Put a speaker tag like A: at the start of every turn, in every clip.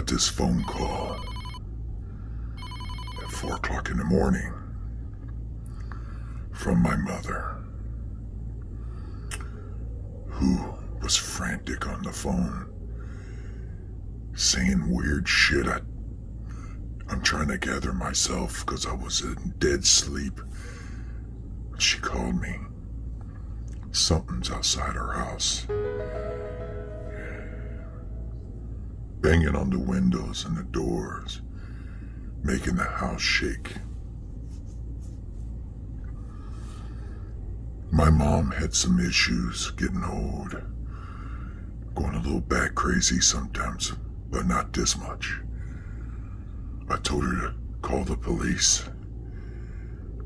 A: this phone call at 4 o'clock in the morning from my mother, who was frantic on the phone, saying weird shit. I'm trying to gather myself because I was in dead sleep. She called me. Something's outside her house. Banging on the windows and the doors, making the house shake. My mom had some issues, getting old, going a little bat crazy sometimes, but not this much. I told her to call the police.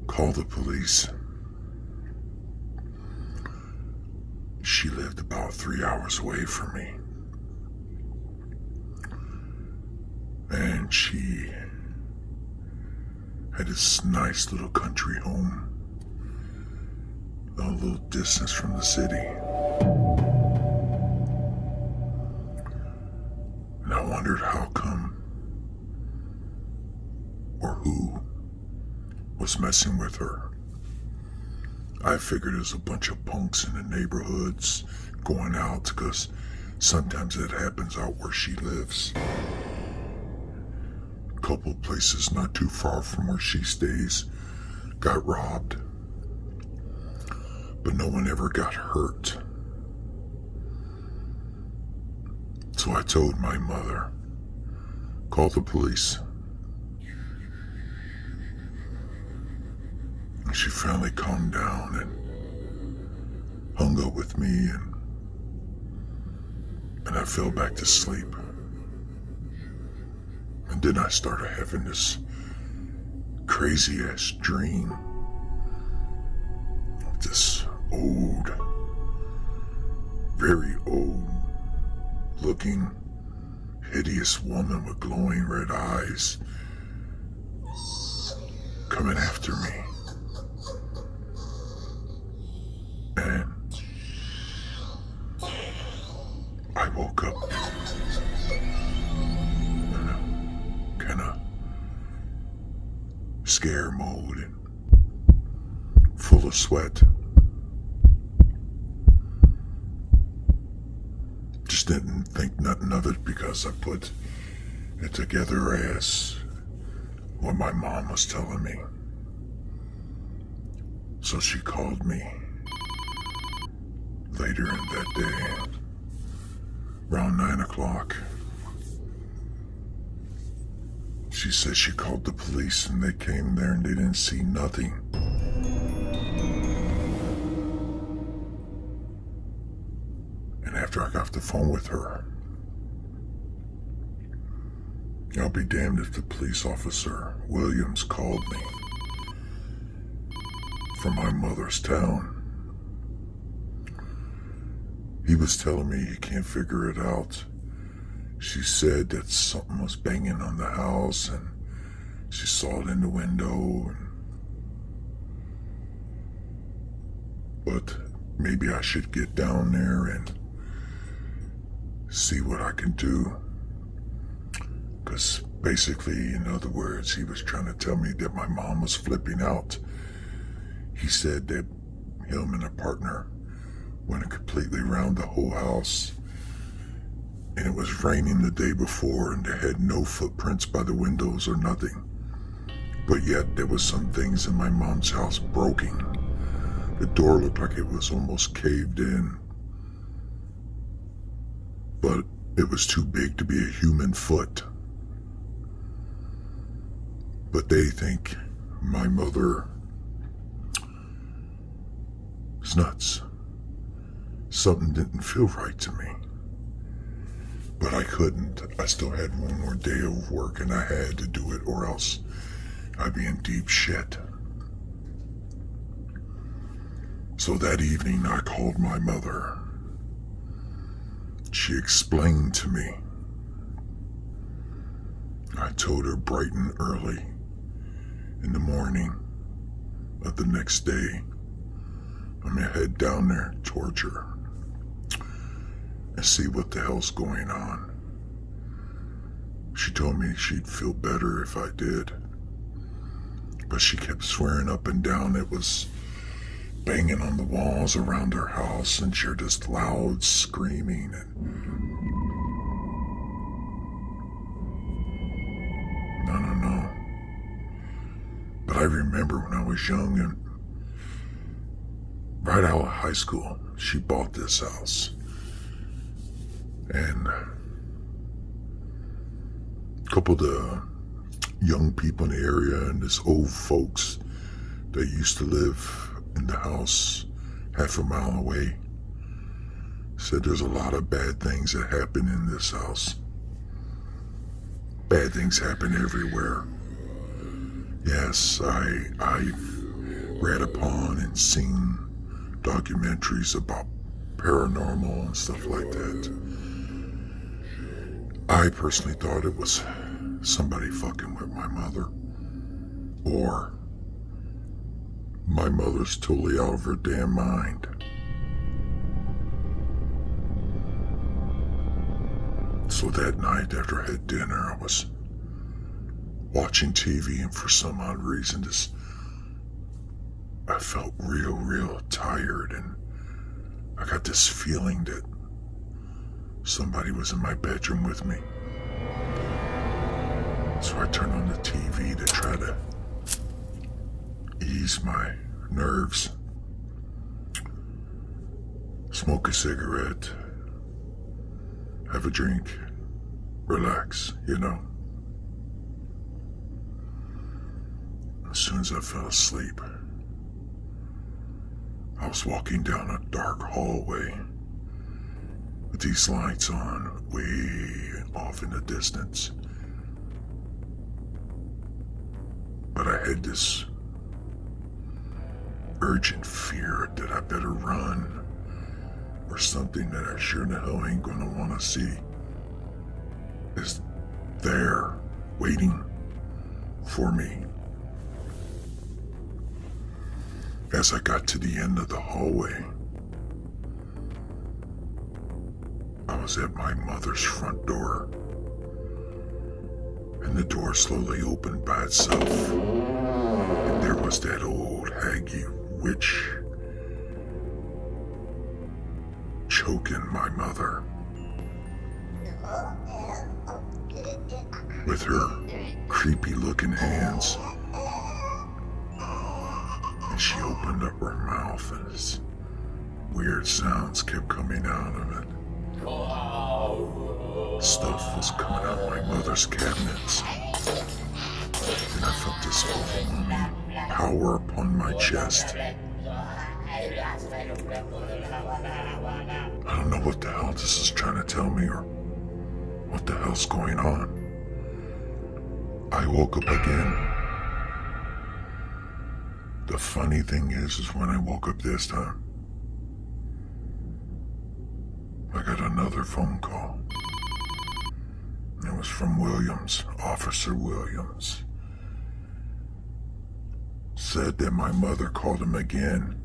A: Call the police. She lived about 3 hours away from me. And she had this nice little country home, a little distance from the city. And I wondered how come, or who, was messing with her. I figured there's a bunch of punks in the neighborhoods going out, because sometimes it happens out where she lives. A couple places not too far from where she stays got robbed, but no one ever got hurt. So I told my mother, call the police. And she finally calmed down and hung up with me, and I fell back to sleep. And then I started having this crazy ass dream of this old, very old looking, hideous woman with glowing red eyes coming after me. And I woke up in a kind of scare mode and full of sweat. Just didn't think nothing of it because I put it together as what my mom was telling me. So she called me later in that day, around 9 o'clock. She said she called the police and they came there and they didn't see nothing. And after I got off the phone with her, I'll be damned if the police officer, Williams, called me from my mother's town. He was telling me he can't figure it out. She said that something was banging on the house and she saw it in the window. But maybe I should get down there and see what I can do. Because basically, in other words, he was trying to tell me that my mom was flipping out. He said that him and a partner went completely around the whole house, and it was raining the day before and they had no footprints by the windows or nothing. But yet there was some things in my mom's house broken. The door looked like it was almost caved in, but it was too big to be a human foot. But they think my mother is nuts. Something didn't feel right to me. But I couldn't. I still had one more day of work and I had to do it or else I'd be in deep shit. So that evening I called my mother. She explained to me. I told her bright and early in the morning of the next day, I'm gonna head down there towards her and see what the hell's going on. She told me she'd feel better if I did. But she kept swearing up and down it was banging on the walls around her house, and she heard this loud screaming. And no. But I remember when I was young and right out of high school, she bought this house. And a couple of the young people in the area and this old folks that used to live in the house half a mile away said there's a lot of bad things that happen in this house. Bad things happen everywhere. Yes, I've read upon and seen documentaries about paranormal and stuff like that. I personally thought it was somebody fucking with my mother, or my mother's totally out of her damn mind. So that night after I had dinner, I was watching TV, and for some odd reason, I felt real tired, and I got this feeling that somebody was in my bedroom with me. So I turned on the TV to try to ease my nerves. Smoke a cigarette, have a drink, relax, you know. As soon as I fell asleep, I was walking down a dark hallway with these lights on way off in the distance. But I had this urgent fear that I better run, or something that I sure the hell ain't gonna wanna see is there waiting for me. As I got to the end of the hallway, I was at my mother's front door, and the door slowly opened by itself, and there was that old haggy witch choking my mother with her creepy looking hands. And she opened up her mouth, and this weird sounds kept coming out of it. Stuff was coming out of my mother's cabinets. And I felt this overwhelming power upon my chest. I don't know what the hell this is trying to tell me, or what the hell's going on. I woke up again. The funny thing is when I woke up this time, I got another phone call. It was from Williams, Officer Williams. Said that my mother called him again.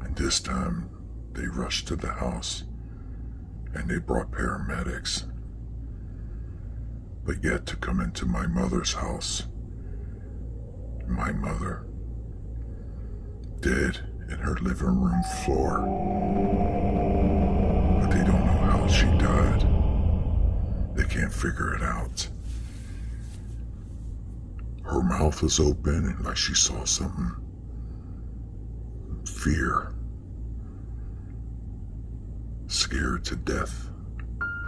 A: And this time, they rushed to the house, and they brought paramedics. But yet to come into my mother's house, my mother, dead in her living room floor. But they don't know how she died. They can't figure it out. Her mouth was open and like she saw something. Fear. Scared to death,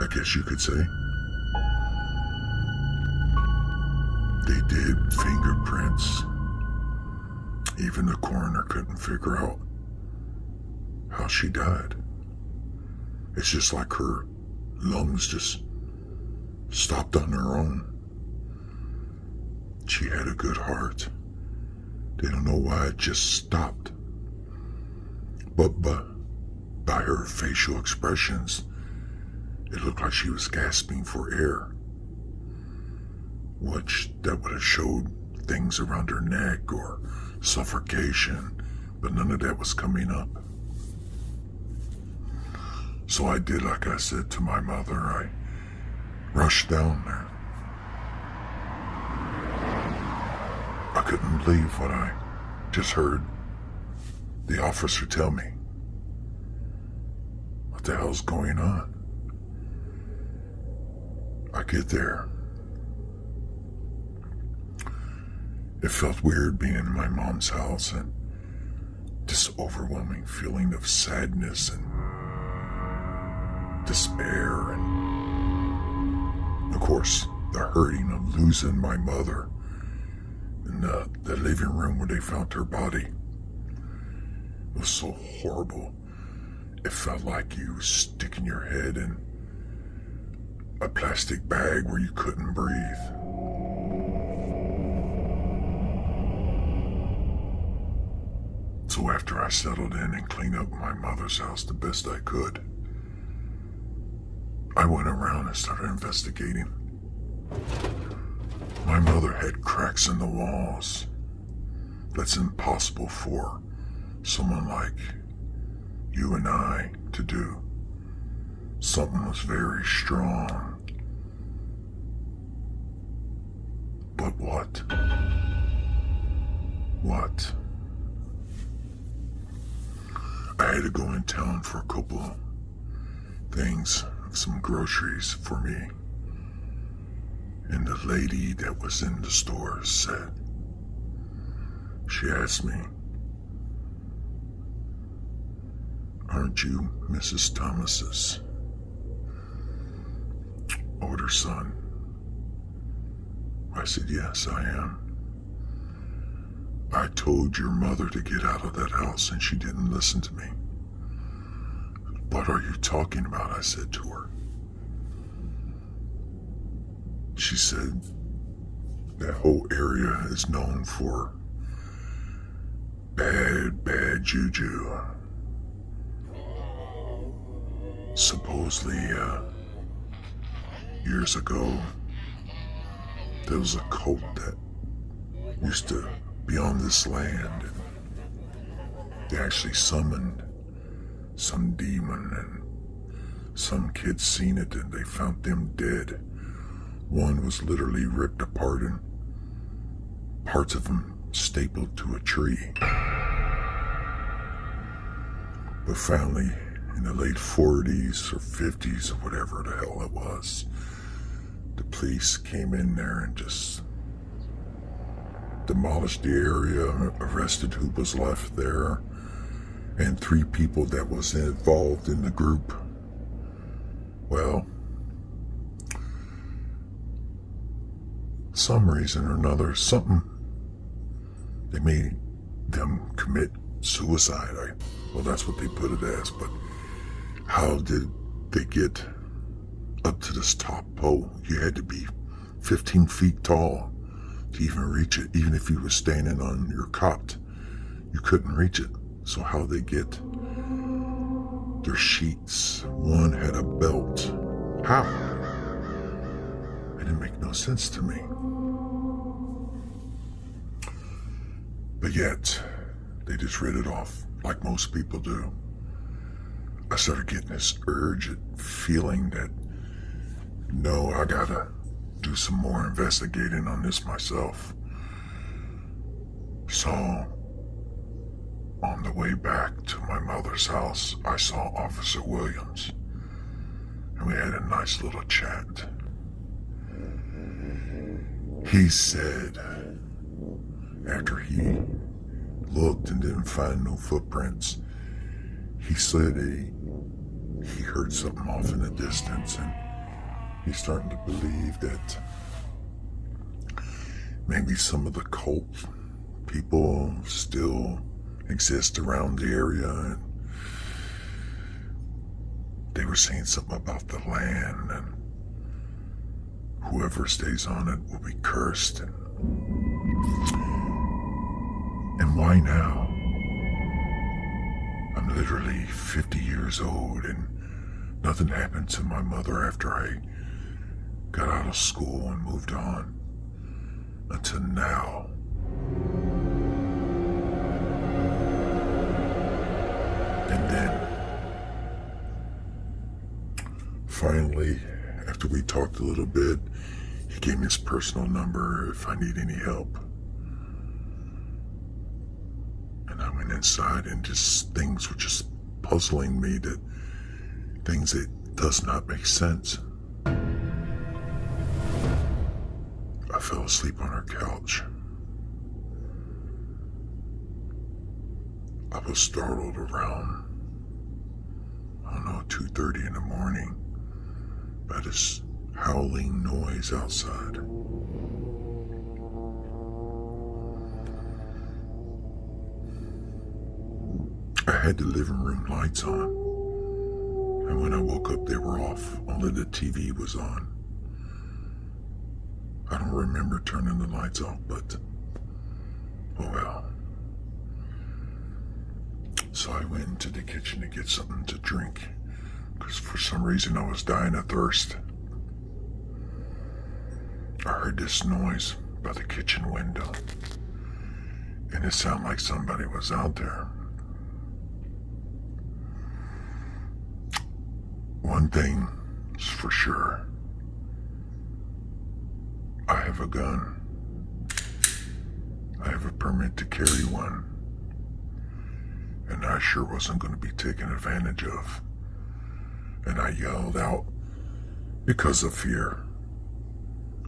A: I guess you could say. They did fingerprints. Even the coroner couldn't figure out how she died. It's just like her lungs just stopped on their own. She had a good heart. They don't know why it just stopped. But by her facial expressions, it looked like she was gasping for air, which that would have showed things around her neck or suffocation, but none of that was coming up. So I did like I said to my mother. I rushed down there. I couldn't believe what I just heard the officer tell me. What the hell's going on? I get there. It felt weird being in my mom's house and this overwhelming feeling of sadness and despair and, of course, the hurting of losing my mother in the living room where they found her body. It was so horrible. It felt like you sticking your head in a plastic bag where you couldn't breathe. So after I settled in and cleaned up my mother's house the best I could, I went around and started investigating. My mother had cracks in the walls. That's impossible for someone like you and I to do. Something was very strong. But what? What? I had to go in town for a couple things, some groceries for me. And the lady that was in the store said, she asked me, "Aren't you Mrs. Thomas's older son?" I said, "Yes, I am. I told your mother to get out of that house and she didn't listen to me." "What are you talking about?" I said to her. She said, "That whole area is known for bad juju. Supposedly, years ago, there was a cult that used to be on this land, and they actually summoned some demon, and some kids seen it and they found them dead. One was literally ripped apart and parts of him stapled to a tree. But finally, in the late 40s or 50s or whatever the hell it was, the police came in there and just demolished the area, arrested who was left there, and 3 people that was involved in the group. Well, some reason or another, they made them commit suicide. Well, that's what they put it as, but how did they get up to this top pole? You had to be 15 feet tall to even reach it. Even if you were standing on your cot, you couldn't reach it. So how they get their sheets? One had a belt. How? It didn't make no sense to me. But yet, they just read it off like most people do. I started getting this urgent feeling that, no, I gotta do some more investigating on this myself. So, on the way back to my mother's house, I saw Officer Williams, and we had a nice little chat. He said, after he looked and didn't find no footprints, he said he heard something off in the distance, and he's starting to believe that maybe some of the cult people still exist around the area, and they were saying something about the land, and whoever stays on it will be cursed. And why now? I'm literally 50 years old, and nothing happened to my mother after I got out of school and moved on until now. And then finally, after we talked a little bit. He gave me his personal number if I need any help. And I went inside and just things were just puzzling me, that things that does not make sense. I fell asleep on her couch. I was startled around, 2:30 in the morning by this howling noise outside. I had the living room lights on, and when I woke up they were off, only the TV was on. I don't remember turning the lights off, but oh well. So I went into the kitchen to get something to drink, because for some reason I was dying of thirst. I heard this noise by the kitchen window, and it sounded like somebody was out there. One thing is for sure, I have a gun. I have a permit to carry one, and I sure wasn't going to be taken advantage of. And I yelled out because of fear.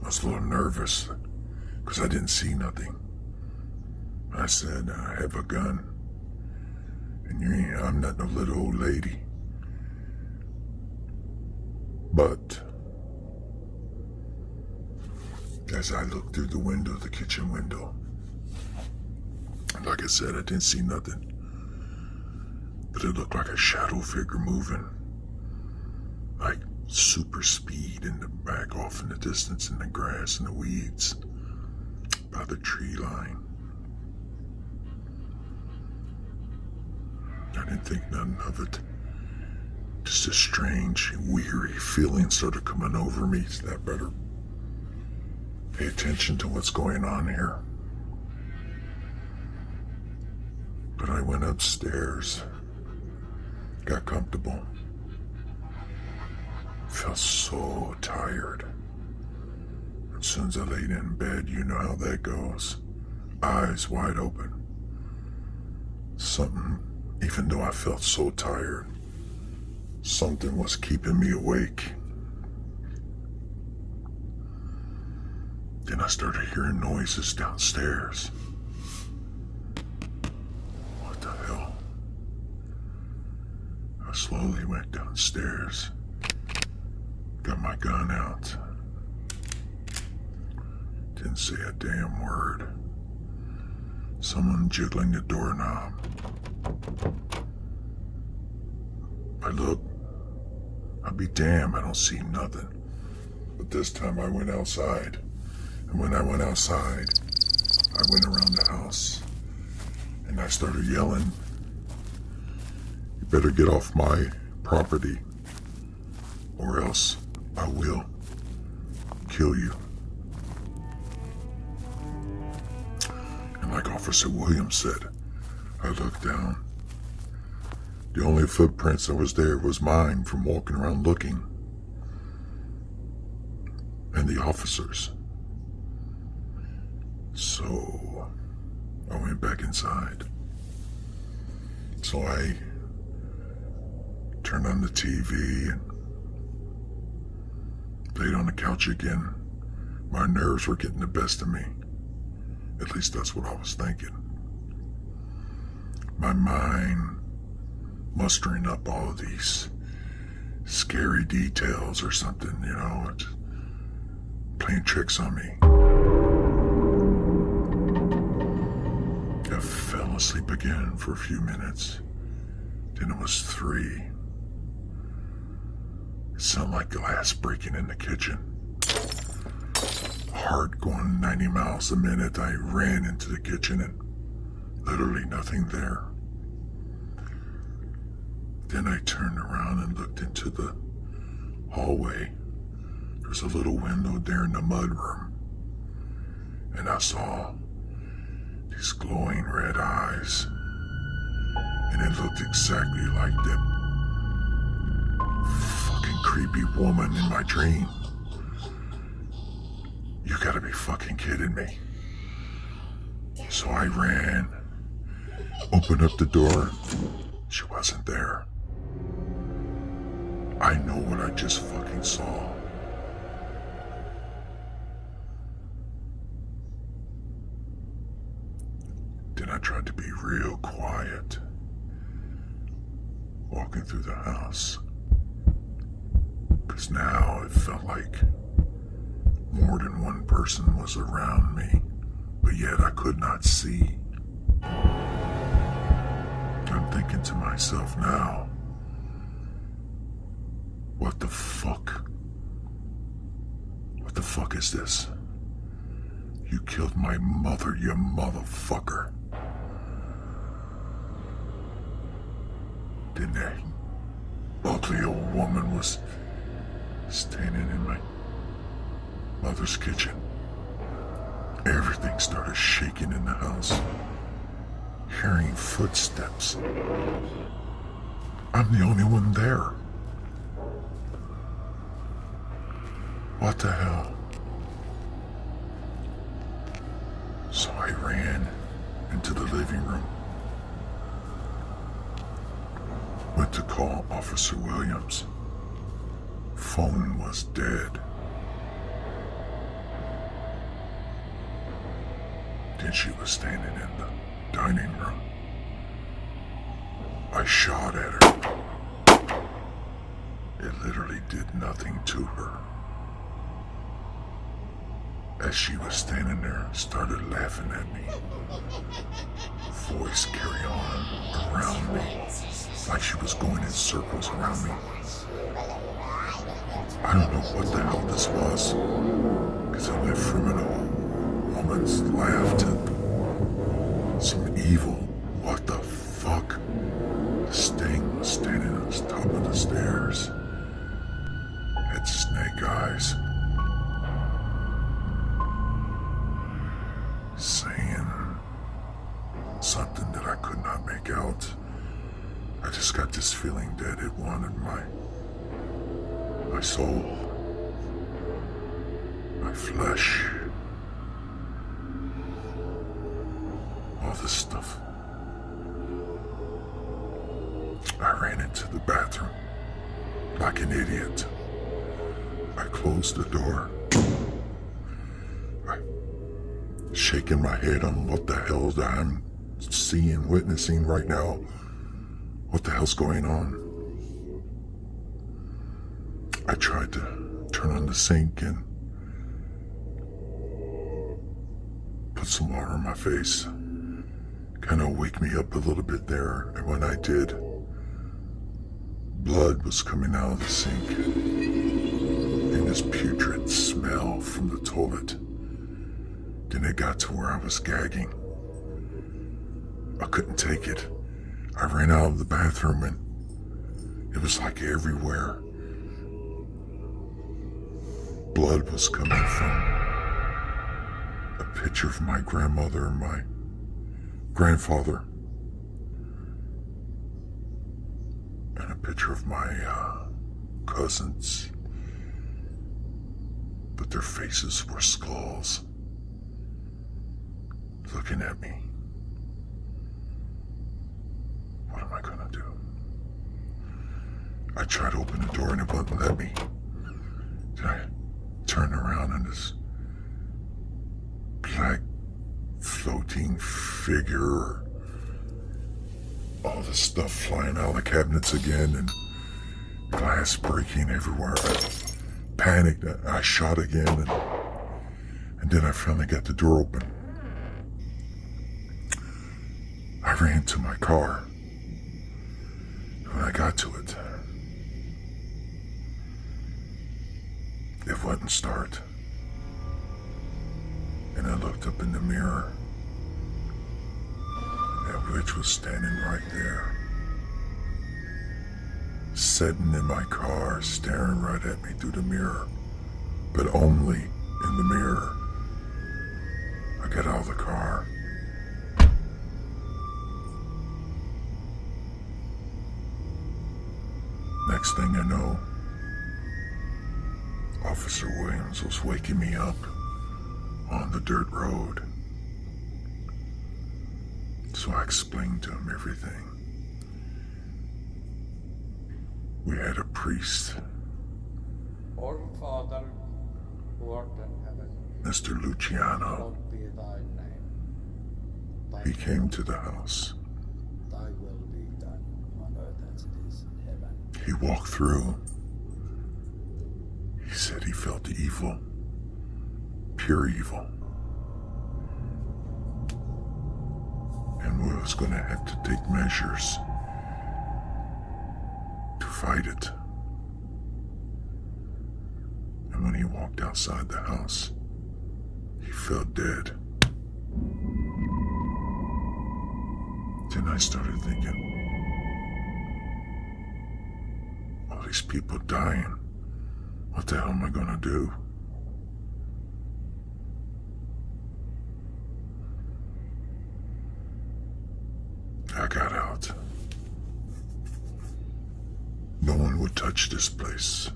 A: I was a little nervous because I didn't see nothing. I said, I have a gun, and I'm not no little old lady. But as I looked through the window, the kitchen window, like I said, I didn't see nothing, but it looked like a shadow figure moving, like super speed in the back, off in the distance, in the grass and the weeds by the tree line. I didn't think nothing of it. Just a strange, weary feeling started coming over me, so I better pay attention to what's going on here. But I went upstairs, got comfortable, felt so tired. As soon as I laid in bed, you know how that goes. Eyes wide open. Something, even though I felt so tired, something was keeping me awake. Then I started hearing noises downstairs. What the hell? I slowly went downstairs, got my gun out. Didn't say a damn word. Someone jiggling the doorknob. I looked. I'll be damned, I don't see nothing. But this time I went outside. And when I went outside, I went around the house and I started yelling, "You better get off my property or else I will kill you." And like Officer Williams said, I looked down. The only footprints that was there was mine from walking around looking, and the officers. So I went back inside. So I turned on the TV and laid on the couch again. My nerves were getting the best of me. At least that's what I was thinking. My mind mustering up all of these scary details or something, it's playing tricks on me. I fell asleep again for a few minutes. Then it was 3. It sounded like glass breaking in the kitchen. Heart going 90 miles a minute. I ran into the kitchen and literally nothing there. Then I turned around and looked into the hallway. There's a little window there in the mudroom, and I saw these glowing red eyes, and it looked exactly like that fucking creepy woman in my dream. You gotta be fucking kidding me. So I ran, opened up the door. She wasn't there. I know what I just fucking saw. Then I tried to be real quiet, walking through the house. Because now it felt like more than one person was around me, but yet I could not see. I'm thinking to myself now, what the fuck? What the fuck is this? You killed my mother, you motherfucker. Then that ugly old woman was standing in my mother's kitchen. Everything started shaking in the house. Hearing footsteps. I'm the only one there. What the hell? So I ran into the living room. Went to call Officer Williams. Phone was dead. Then she was standing in the dining room. I shot at her. It literally did nothing to her. As she was standing there, started laughing at me. Voice carry on around me, like she was going in circles around me. I don't know what the hell this was, because it went from an old woman's laugh to some evil, what the fuck? The Sting was standing on the top of the stairs. Had snake eyes. Saying something that I could not make out. I just got this feeling that it wanted my soul, my flesh, all this stuff. I ran into the bathroom like an idiot. I closed the door. Shaking my head on what the hell that I'm seeing, witnessing right now. What the hell's going on? I tried to turn on the sink and put some water on my face. Kind of wake me up a little bit there, and when I did, blood was coming out of the sink. And this putrid smell from the toilet. Then it got to where I was gagging. I couldn't take it. I ran out of the bathroom and it was like everywhere. Blood was coming from a picture of my grandmother and my grandfather. And a picture of my cousins. But their faces were skulls. Looking at me. What am I gonna do? I tried to open the door and it wouldn't let me. Then I turned around and this black floating figure, all this stuff flying out of the cabinets again and glass breaking everywhere. I panicked. I shot again and then I finally got the door open. I ran to my car. When I got to it, it wouldn't start. And I looked up in the mirror. And that witch was standing right there. Sitting in my car, staring right at me through the mirror. But only in the mirror. I got out of the car. Next thing I know, Officer Williams was waking me up on the dirt road. So I explained to him everything. We had a priest,
B: Our Father, who art in heaven,
A: Mr. Luciano.
B: hallowed be thy name. Thy
A: He came to the house.
B: Thy will be done on earth as it is in heaven.
A: He walked through. He said he felt evil, pure evil. And we was going to have to take measures to fight it. And when he walked outside the house, he felt dead. Then I started thinking, all these people dying, what the hell am I gonna do? I got out. No one would touch this place.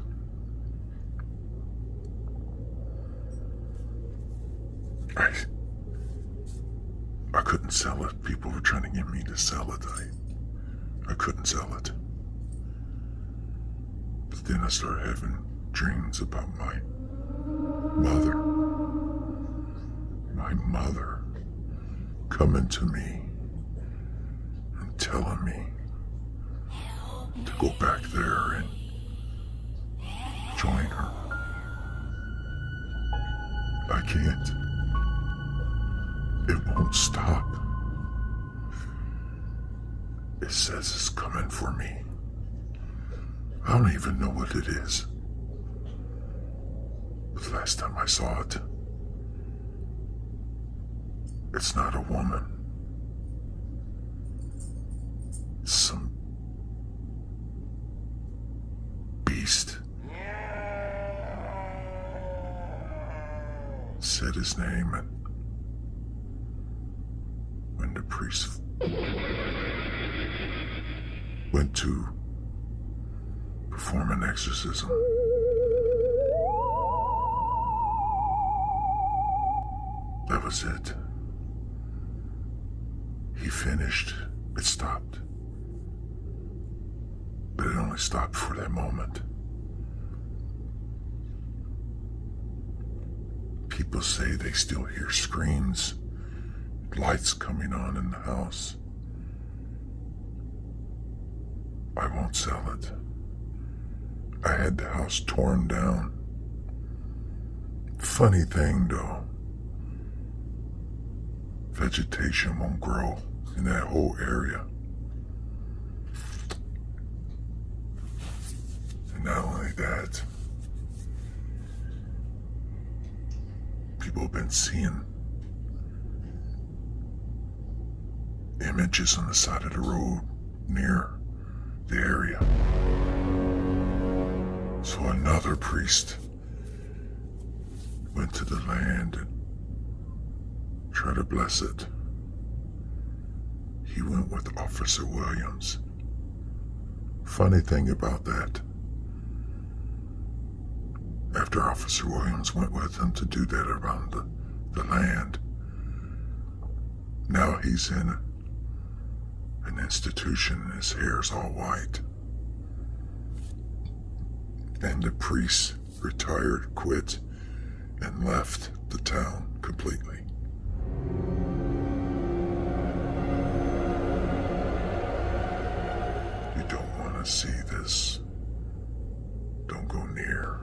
A: I couldn't sell it. People were trying to get me to sell it. I couldn't sell it. But then I started having dreams about my mother. My mother coming to me and telling me to go back there and join her. I can't. It won't stop. It says it's coming for me. I don't even know what it is. The last time I saw it, it's not a woman. It's some beast. Said his name, and when the priest went to perform an exorcism, that was it. He finished. It stopped. But it only stopped for that moment. People say they still hear screams, lights coming on in the house. I won't sell it. I had the house torn down. Funny thing though, vegetation won't grow in that whole area. And not only that, people have been seeing images on the side of the road near the area. So another priest went to the land and tried to bless it. He went with Officer Williams. Funny thing about that, after Officer Williams went with him to do that around the land, now he's in an institution and his hair's all white. And the priest retired, quit, and left the town completely. You don't want to see this. Don't go near.